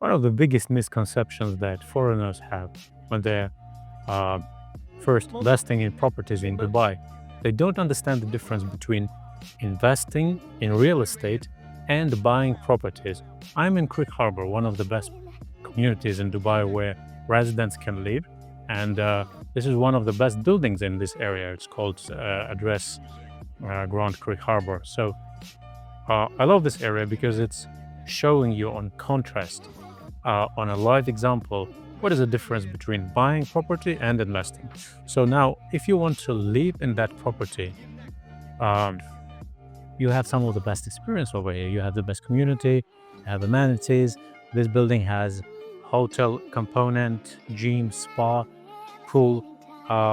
One of the biggest misconceptions that foreigners have when they're uh, first investing in properties in Dubai, they don't understand the difference between investing in real estate and buying properties. I'm in Creek Harbour, one of the best communities in Dubai where residents can live. And this is one of the best buildings in this area. It's called Address Creek Harbour. So I love this area because it's showing you on contrast, on a live example, what is the difference between buying property and investing. So now, if you want to live in that property, um, you have some of the best experience over here. You have the best community, you have amenities. This building has hotel component, gym, spa, pool,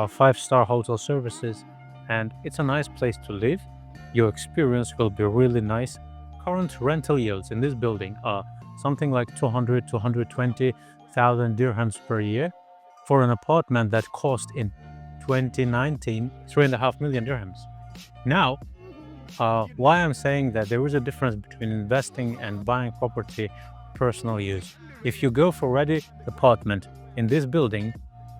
five-star hotel services, and it's a nice place to live. Your experience will be really nice. Current rental yields in this building are something like 200 to 120,000 dirhams per year for an apartment that cost in 2019 3.5 million dirhams. Now, why I'm saying that there is a difference between investing and buying property personal use. If you go for ready apartment in this building,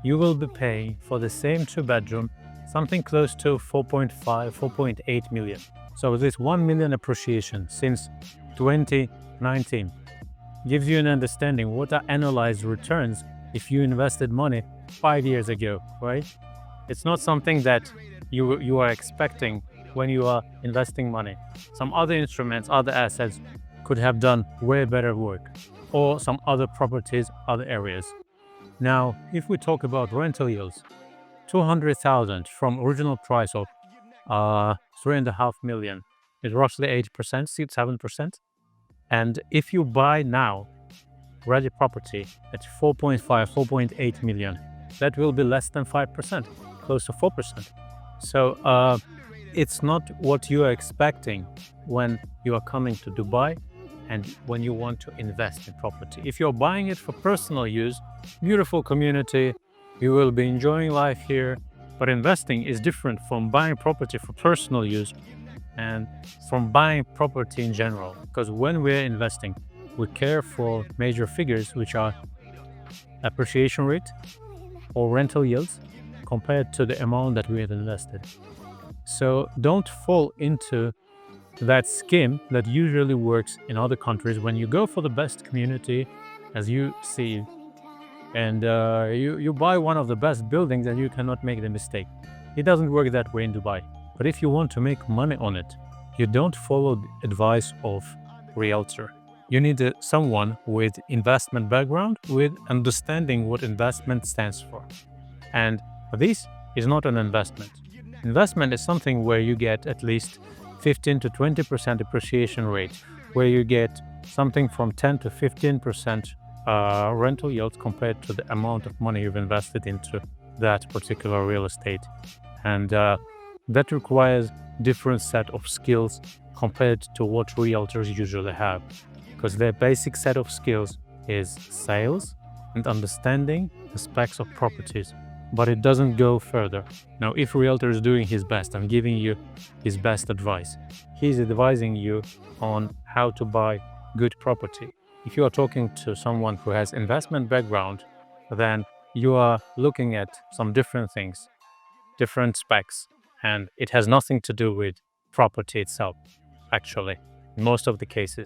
you will be paying for the same two-bedroom something close to 4.5, 4.8 million. So this 1 million appreciation since 2019 gives you an understanding what are annualized returns if you invested money 5 years ago, right? It's not something that you are expecting when you are investing money. Some other instruments, other assets could have done way better work, or some other properties, other areas. Now, if we talk about rental yields, 200,000 from original price of 3.5 million is roughly 8%, 7%. And if you buy now ready property at 4.5, 4.8 million, that will be less than 5%, close to 4%. So it's not what you are expecting when you are coming to Dubai and when you want to invest in property. If you're buying it for personal use, beautiful community, you will be enjoying life here. But investing is different from buying property for personal use and from buying property in general. Because when we're investing, we care for major figures, which are appreciation rate or rental yields compared to the amount that we have invested. So don't fall into that scheme that usually works in other countries when you go for the best community, as you see, and you buy one of the best buildings and you cannot make the mistake. It doesn't work that way in Dubai. But if you want to make money on it, you don't follow the advice of realtor. You need someone with investment background, with understanding what investment stands for. And this is not an investment. Investment is something where you get at least 15 to 20% appreciation rate, where you get something from 10 to 15% rental yield compared to the amount of money you've invested into that particular real estate. And that requires different set of skills compared to what realtors usually have, because their basic set of skills is sales and understanding the specs of properties, but it doesn't go further. Now, if a realtor is doing his best and giving you his best advice, he's advising you on how to buy good property. If you are talking to someone who has investment background, then you are looking at some different things, different specs, and it has nothing to do with property itself, actually, in most of the cases.